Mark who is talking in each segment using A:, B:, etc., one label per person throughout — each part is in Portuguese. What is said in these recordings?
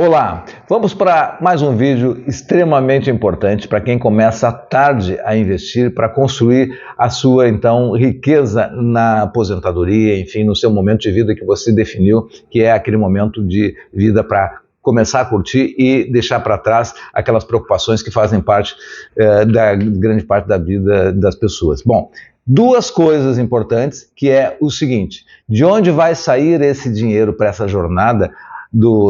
A: Olá, vamos para mais um vídeo extremamente importante para quem começa tarde a investir para construir a sua, então, riqueza na aposentadoria, enfim, no seu momento de vida que você definiu, que é aquele momento de vida para começar a curtir e deixar para trás aquelas preocupações que fazem parte da grande parte da vida das pessoas. Bom, duas coisas importantes, que é o seguinte: de onde vai sair esse dinheiro para essa jornada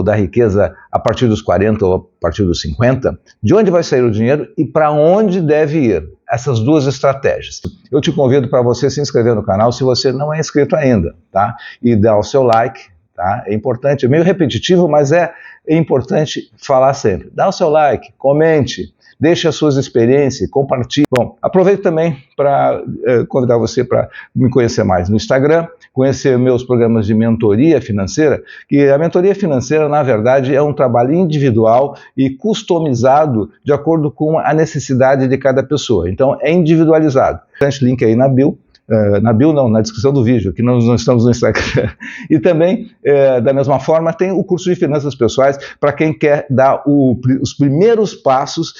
A: da riqueza a partir dos 40 ou a partir dos 50, de onde vai sair o dinheiro e para onde deve ir? Essas duas estratégias. Eu te convido para você se inscrever no canal se você não é inscrito ainda, tá? E dar o seu like, tá? É importante, é meio repetitivo, mas é importante falar sempre. Dá o seu like, comente, deixe as suas experiências, compartilhe. Bom, aproveito também para convidar você para me conhecer mais no Instagram, conhecer meus programas de mentoria financeira, que a mentoria financeira, na verdade, é um trabalho individual e customizado de acordo com a necessidade de cada pessoa. Então, é individualizado. Tem link aí na bio. Na descrição do vídeo, que nós não estamos no Instagram. E também, da mesma forma, tem o curso de finanças pessoais para quem quer dar os primeiros passos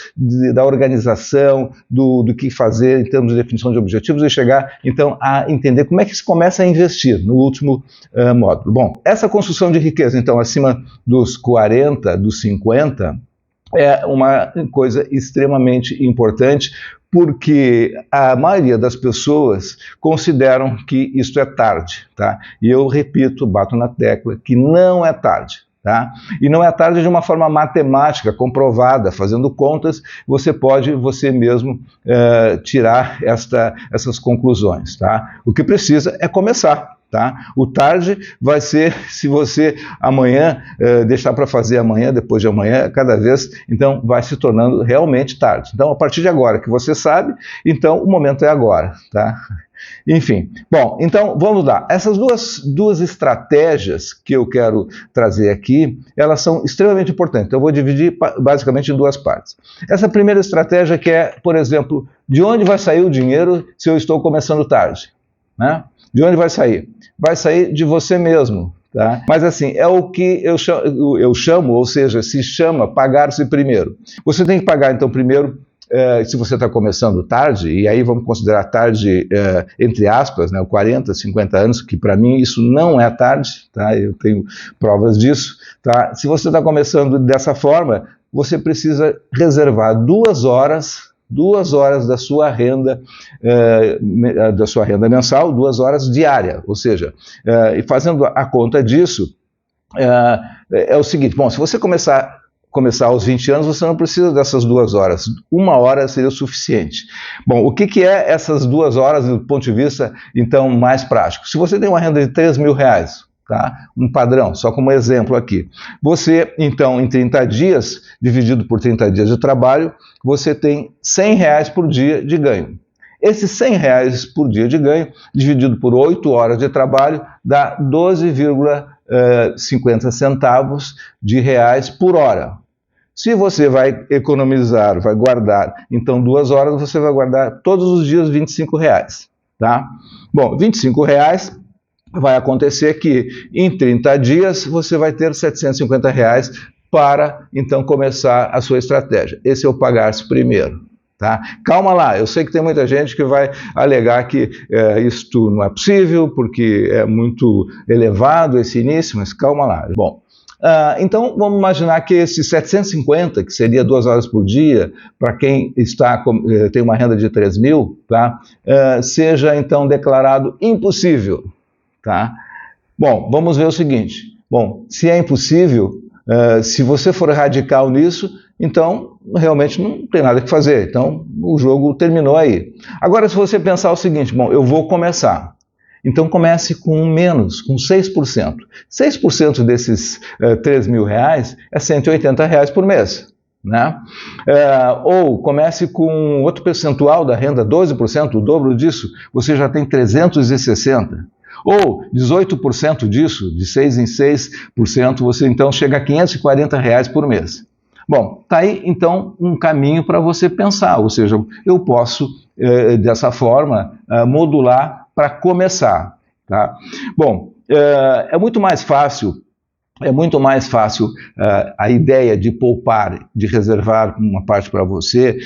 A: da organização, do que fazer em termos de definição de objetivos e chegar, então, a entender como é que se começa a investir no último módulo. Bom, essa construção de riqueza, então, acima dos 40, dos 50, é uma coisa extremamente importante, porque a maioria das pessoas consideram que isso é tarde, tá? E eu repito, bato na tecla, que não é tarde, tá? E não é tarde de uma forma matemática, comprovada, fazendo contas, você pode você mesmo tirar essas conclusões, tá? O que precisa é começar. Tá? O tarde vai ser se você amanhã deixar para fazer amanhã, depois de amanhã, cada vez, então vai se tornando realmente tarde. Então, a partir de agora que você sabe, então o momento é agora. Tá? Enfim, bom, então vamos lá. Essas duas estratégias que eu quero trazer aqui, elas são extremamente importantes. Então, eu vou dividir basicamente em duas partes. Essa primeira estratégia que é, por exemplo, de onde vai sair o dinheiro se eu estou começando tarde? Né? De onde vai sair? Vai sair de você mesmo, tá? Mas assim, é o que eu chamo, ou seja, se chama pagar-se primeiro. Você tem que pagar, então, primeiro, se você está começando tarde, e aí vamos considerar tarde, entre aspas, né, 40, 50 anos, que para mim isso não é tarde, tá? Eu tenho provas disso, tá? Se você está começando dessa forma, você precisa reservar 2 horas da sua renda mensal, 2 horas diária, ou seja, e fazendo a conta disso, é o seguinte: bom, se você começar aos 20 anos, você não precisa dessas 2 horas, 1 hora seria o suficiente. Bom, o que é essas 2 horas do ponto de vista, então, mais prático? Se você tem uma renda de R$3.000, tá? Um padrão, só como exemplo aqui. Você, então, em 30 dias, dividido por 30 dias de trabalho, você tem R$100 por dia de ganho. Esses R$100 por dia de ganho, dividido por 8 horas de trabalho, dá 12,50 centavos de reais por hora. Se você vai economizar, vai guardar, então 2 horas, você vai guardar todos os dias R$25, tá? Bom, R$25 vai acontecer que em 30 dias você vai ter R$750 para, então, começar a sua estratégia. Esse é o pagar-se primeiro. Tá? Calma lá, eu sei que tem muita gente que vai alegar que isto não é possível, porque é muito elevado esse início, mas calma lá. Bom, então vamos imaginar que esse 750, que seria 2 horas por dia, para quem tem uma renda de R$3.000, tá? Seja então declarado impossível. Tá? Bom, vamos ver o seguinte. Bom, se é impossível, se você for radical nisso, então realmente não tem nada que fazer. Então o jogo terminou aí. Agora, se você pensar o seguinte: bom, eu vou começar. Então comece com menos, com 6%. 6% desses R$3.000 é R$180 por mês. Né? Ou comece com outro percentual da renda, 12%, o dobro disso, você já tem 360. Ou 18% disso, de 6 em 6%, você então chega a R$540 por mês. Bom, está aí então um caminho para você pensar, ou seja, eu posso dessa forma modular para começar. Tá? Bom, é muito mais fácil é muito mais fácil a ideia de poupar, de reservar uma parte para você,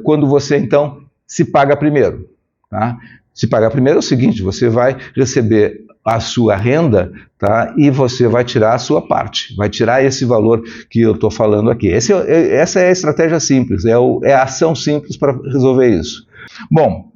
A: quando você então se paga primeiro. Tá? Se pagar primeiro é o seguinte, você vai receber a sua renda, tá? E você vai tirar a sua parte, vai tirar esse valor que eu estou falando aqui. Essa é a estratégia simples, é a ação simples para resolver isso. Bom,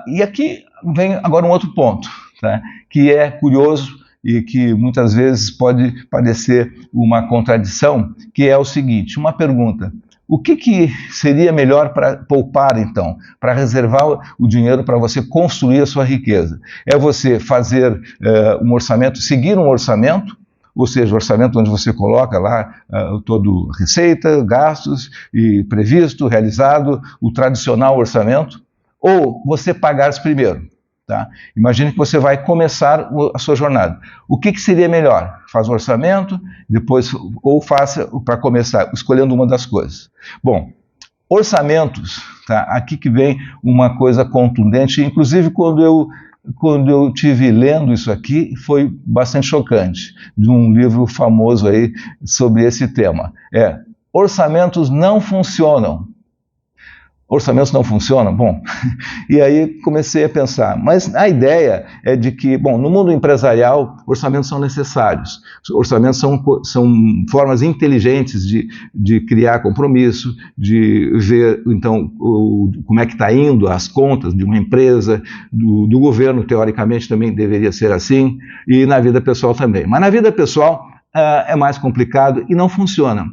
A: e aqui vem agora um outro ponto, tá? Que é curioso e que muitas vezes pode parecer uma contradição, que é o seguinte, uma pergunta: o que seria melhor para poupar, então, para reservar o dinheiro para você construir a sua riqueza? É você fazer um orçamento, seguir um orçamento, ou seja, o orçamento onde você coloca lá todo receita, gastos e previsto, realizado, o tradicional orçamento, ou você pagar primeiro? Tá? Imagine que você vai começar a sua jornada. O que seria melhor? Faz um orçamento, depois, ou faça para começar, escolhendo uma das coisas. Bom, orçamentos, tá? Aqui que vem uma coisa contundente, inclusive quando eu tive lendo isso aqui, foi bastante chocante, de um livro famoso aí sobre esse tema. Orçamentos não funcionam. Orçamentos não funcionam? Bom, e aí comecei a pensar, mas a ideia é de que, bom, no mundo empresarial, orçamentos são necessários. Orçamentos são formas inteligentes de criar compromisso, de ver, então, como é que está indo as contas de uma empresa, do governo, teoricamente, também deveria ser assim, e na vida pessoal também. Mas na vida pessoal é mais complicado e não funciona.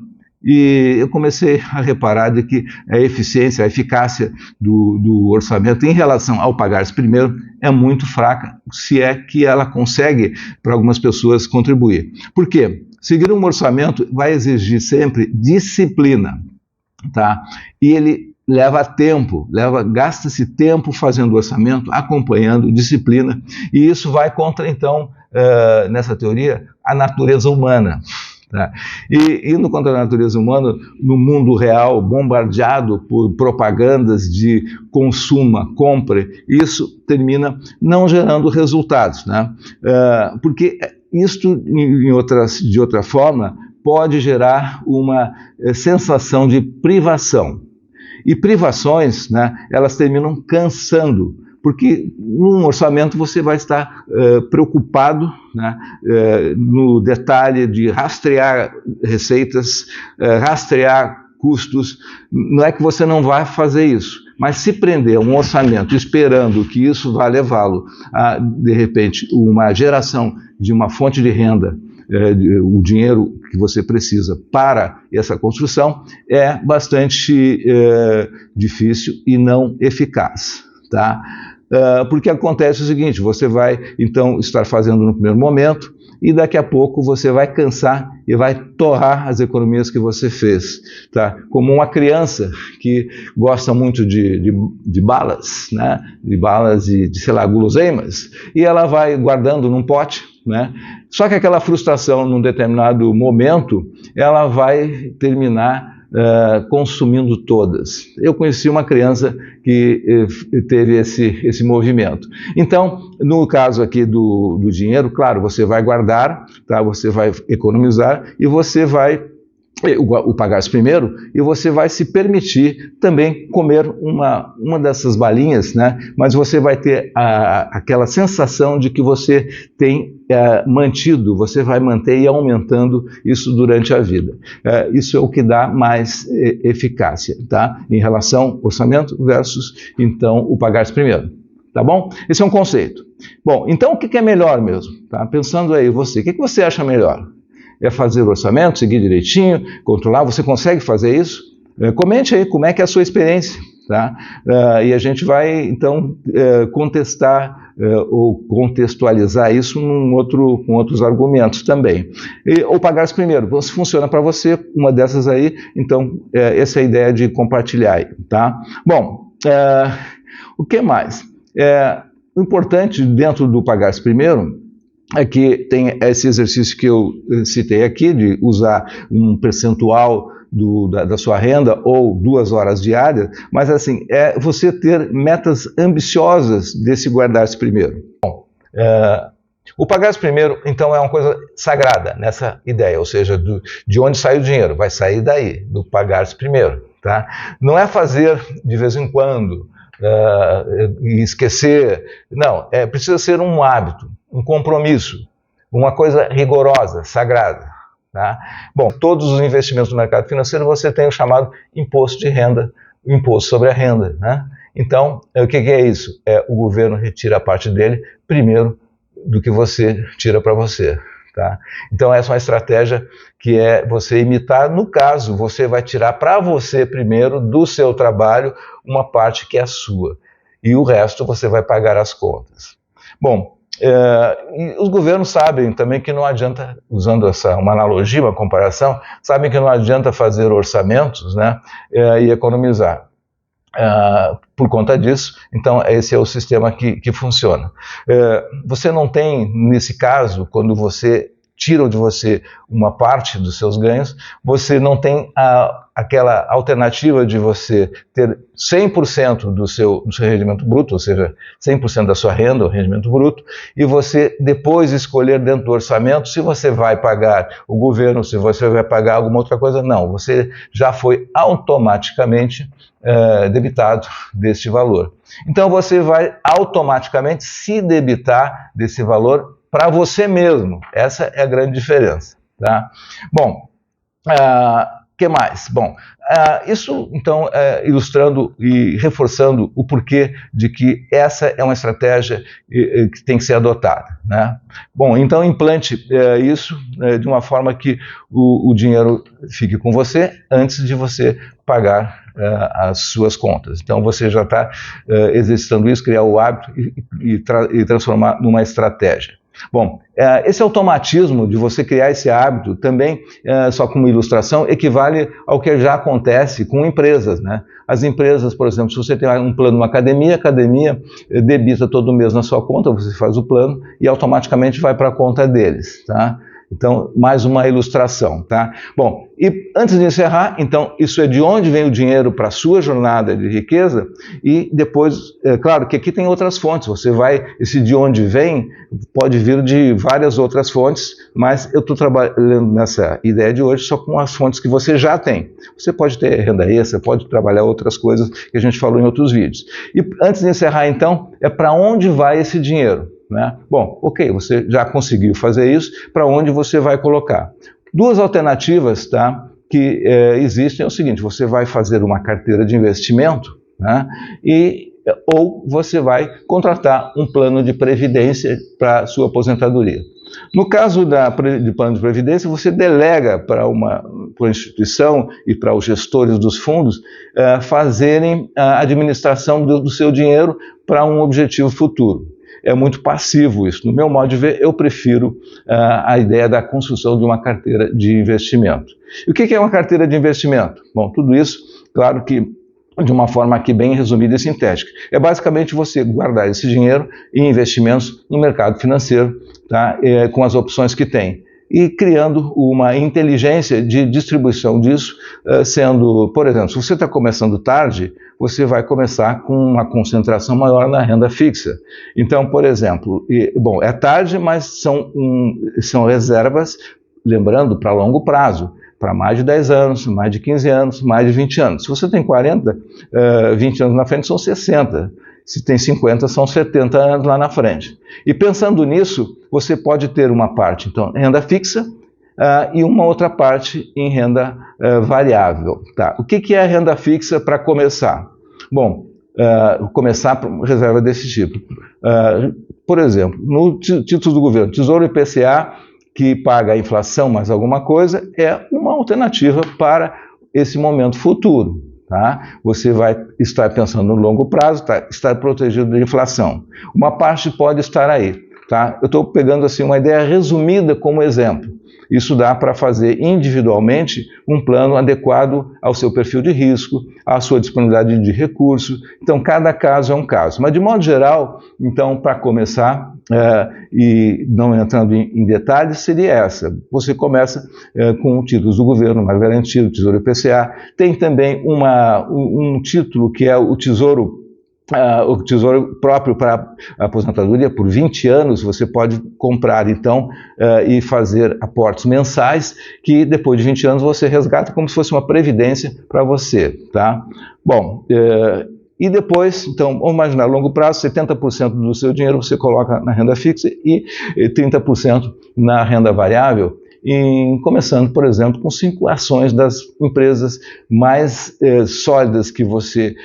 A: E eu comecei a reparar de que a eficiência, a eficácia do orçamento em relação ao pagar-se primeiro é muito fraca, se é que ela consegue, para algumas pessoas, contribuir. Por quê? Seguir um orçamento vai exigir sempre disciplina, tá? E ele leva tempo, gasta-se tempo fazendo orçamento, acompanhando, disciplina, e isso vai contra, então, nessa teoria, a natureza humana. Tá? E indo contra a natureza humana, no mundo real, bombardeado por propagandas de consuma, compre, isso termina não gerando resultados, né? Porque isto, de outra forma, pode gerar uma sensação de privação. E privações, né, elas terminam cansando, porque num orçamento você vai estar preocupado, né, no detalhe de rastrear receitas, rastrear custos. Não é que você não vai fazer isso, mas se prender a um orçamento esperando que isso vá levá-lo a, de repente, uma geração de uma fonte de renda, o dinheiro que você precisa para essa construção, é bastante difícil e não eficaz. Tá? Porque acontece o seguinte, você vai então estar fazendo no primeiro momento e daqui a pouco você vai cansar e vai torrar as economias que você fez. Tá? Como uma criança que gosta muito de balas, né? De balas e de, sei lá, guloseimas, e ela vai guardando num pote, né? Só que aquela frustração num determinado momento, ela vai terminar consumindo todas. Eu conheci uma criança que teve esse movimento. Então, no caso aqui do dinheiro, claro, você vai guardar, tá? Você vai economizar e você vai o pagar-se primeiro, e você vai se permitir também comer uma dessas balinhas, né? Mas você vai ter aquela sensação de que você tem mantido, você vai manter e aumentando isso durante a vida. Isso é o que dá mais eficácia, tá? Em relação ao orçamento versus, então, o pagar-se primeiro. Tá bom? Esse é um conceito. Bom, então o que é melhor mesmo? Tá? Pensando aí, você, o que você acha melhor? É fazer o orçamento, seguir direitinho, controlar? Você consegue fazer isso? Comente aí como é que é a sua experiência, tá? E a gente vai, então, contestar ou contextualizar isso com outros argumentos também. Ou pagar-se primeiro. Se funciona para você, uma dessas aí, então, essa é a ideia de compartilhar, tá? Bom, o que mais? O importante dentro do pagar-se primeiro é que tem esse exercício que eu citei aqui, de usar um percentual da sua renda ou 2 horas diárias, mas assim, é você ter metas ambiciosas desse guardar-se primeiro. Bom, O pagar primeiro, então, é uma coisa sagrada nessa ideia, ou seja, de onde sai o dinheiro, vai sair daí, do pagar-se primeiro. Tá? Não é fazer de vez em quando e esquecer, não, precisa ser um hábito, um compromisso, uma coisa rigorosa, sagrada. Tá? Bom, todos os investimentos no mercado financeiro você tem o chamado imposto de renda, o imposto sobre a renda. Né? Então, o que é isso? O governo retira a parte dele primeiro do que você tira para você. Tá? Então, essa é uma estratégia que é você imitar. No caso, você vai tirar para você primeiro do seu trabalho uma parte que é sua. E o resto você vai pagar as contas. Bom, e os governos sabem também que não adianta, usando uma analogia, uma comparação, sabem que não adianta fazer orçamentos, né, e economizar. Por conta disso, então esse é o sistema que funciona. Você não tem, nesse caso, quando você tira de você uma parte dos seus ganhos, você não tem aquela alternativa de você ter 100% do seu rendimento bruto, ou seja, 100% da sua renda, o rendimento bruto, e você depois escolher dentro do orçamento se você vai pagar o governo, se você vai pagar alguma outra coisa. Não, você já foi automaticamente debitado deste valor. Então você vai automaticamente se debitar desse valor para você mesmo. Essa é a grande diferença. Tá? Bom, que mais? Bom, isso então ilustrando e reforçando o porquê de que essa é uma estratégia que tem que ser adotada. Né? Bom, então implante isso de uma forma que o dinheiro fique com você antes de você pagar as suas contas. Então você já está exercitando isso, criar o hábito e transformar numa estratégia. Bom, esse automatismo de você criar esse hábito também, só como ilustração, equivale ao que já acontece com empresas. Né? As empresas, por exemplo, se você tem um plano numa academia, a academia debita todo mês na sua conta, você faz o plano e automaticamente vai para a conta deles. Tá? Então, mais uma ilustração. Tá? Bom, e antes de encerrar, então, isso é de onde vem o dinheiro para a sua jornada de riqueza e depois, claro que aqui tem outras fontes, esse de onde vem pode vir de várias outras fontes, mas eu estou trabalhando nessa ideia de hoje só com as fontes que você já tem. Você pode ter renda extra, pode trabalhar outras coisas que a gente falou em outros vídeos. E antes de encerrar, então, para onde vai esse dinheiro? Né? Bom, ok, você já conseguiu fazer isso, para onde você vai colocar? Duas alternativas, tá, que existem é o seguinte: você vai fazer uma carteira de investimento, né, ou você vai contratar um plano de previdência para a sua aposentadoria. No caso de plano de previdência, você delega para uma instituição e para os gestores dos fundos fazerem a administração do seu dinheiro para um objetivo futuro. É muito passivo isso. No meu modo de ver, eu prefiro a ideia da construção de uma carteira de investimento. E o que é uma carteira de investimento? Bom, tudo isso, claro que de uma forma aqui bem resumida e sintética. É basicamente você guardar esse dinheiro em investimentos no mercado financeiro, tá? Com as opções que tem. E criando uma inteligência de distribuição disso, sendo, por exemplo, se você está começando tarde, você vai começar com uma concentração maior na renda fixa. Então, por exemplo, bom, é tarde, mas são reservas, lembrando, para longo prazo, para mais de 10 anos, mais de 15 anos, mais de 20 anos. Se você tem 40, 20 anos na frente, são 60. Se tem 50, são 70 anos lá na frente. E pensando nisso, você pode ter uma parte, então, renda fixa e uma outra parte em renda variável. Tá? O que é a renda fixa para começar? Bom, começar por reserva desse tipo. Por exemplo, no título do governo, Tesouro IPCA, que paga a inflação mais alguma coisa, é uma alternativa para esse momento futuro. Tá? Você vai estar pensando no longo prazo, estar protegido da inflação. Uma parte pode estar aí. Tá? Eu estou pegando assim, uma ideia resumida como exemplo. Isso dá para fazer individualmente um plano adequado ao seu perfil de risco, à sua disponibilidade de recursos. Então, cada caso é um caso. Mas, de modo geral, então, para começar, e não entrando em detalhes, seria essa. Você começa com títulos do governo, mais garantido, Tesouro IPCA. Tem também um título que é o Tesouro o tesouro próprio para a aposentadoria, por 20 anos, você pode comprar, então, e fazer aportes mensais, que depois de 20 anos você resgata como se fosse uma previdência para você, tá? Bom, e depois, então, vamos imaginar, a longo prazo, 70% do seu dinheiro você coloca na renda fixa e 30% na renda variável, começando, por exemplo, com 5 ações das empresas mais sólidas que você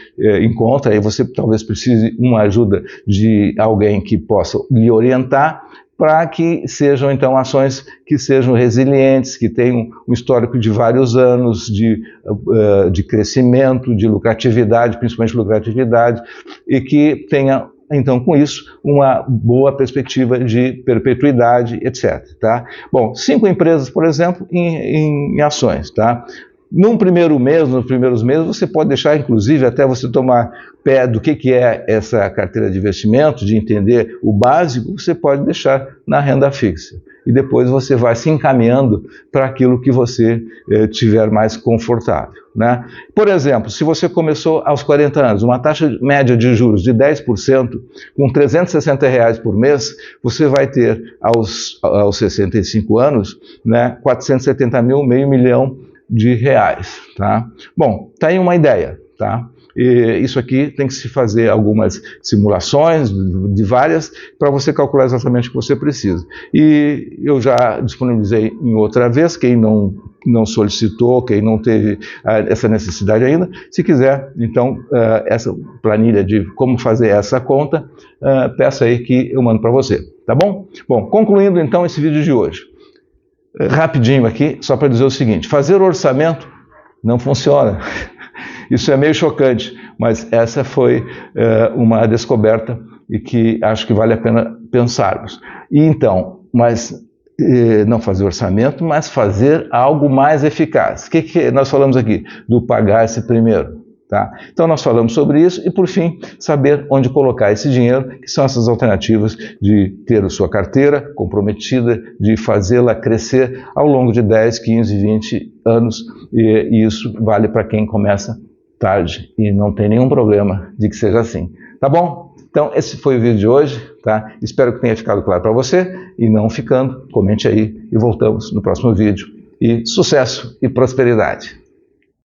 A: encontra. Aí você talvez precise uma ajuda de alguém que possa lhe orientar, para que sejam, então, ações que sejam resilientes, que tenham um histórico de vários anos de crescimento, de lucratividade, principalmente lucratividade, e que tenha, então, com isso, uma boa perspectiva de perpetuidade, etc. Tá? Bom, 5 empresas, por exemplo, em ações. Tá? Num primeiro mês, nos primeiros meses, você pode deixar, inclusive, até você tomar pé do que é essa carteira de investimento, de entender o básico, você pode deixar na renda fixa. E depois você vai se encaminhando para aquilo que você tiver mais confortável. Né? Por exemplo, se você começou aos 40 anos, uma taxa média de juros de 10%, com R$360 por mês, você vai ter aos 65 anos, né, 470 mil, meio milhão de reais, tá? Bom, tá aí uma ideia, tá? E isso aqui tem que se fazer algumas simulações de várias para você calcular exatamente o que você precisa. E eu já disponibilizei em outra vez, quem não solicitou, quem não teve essa necessidade ainda, se quiser, então, essa planilha de como fazer essa conta, peça aí que eu mando para você, tá bom? Bom, concluindo então esse vídeo de hoje. Rapidinho aqui, só para dizer o seguinte: fazer orçamento não funciona. Isso é meio chocante, mas essa foi uma descoberta e que acho que vale a pena pensarmos. E então, não fazer orçamento, mas fazer algo mais eficaz. O que nós falamos aqui? Do pagar-se primeiro. Tá? Então nós falamos sobre isso e, por fim, saber onde colocar esse dinheiro, que são essas alternativas de ter a sua carteira comprometida, de fazê-la crescer ao longo de 10, 15, 20 anos, e isso vale para quem começa tarde e não tem nenhum problema de que seja assim. Tá bom? Então esse foi o vídeo de hoje, tá? Espero que tenha ficado claro para você, e não ficando, comente aí e voltamos no próximo vídeo. E sucesso e prosperidade!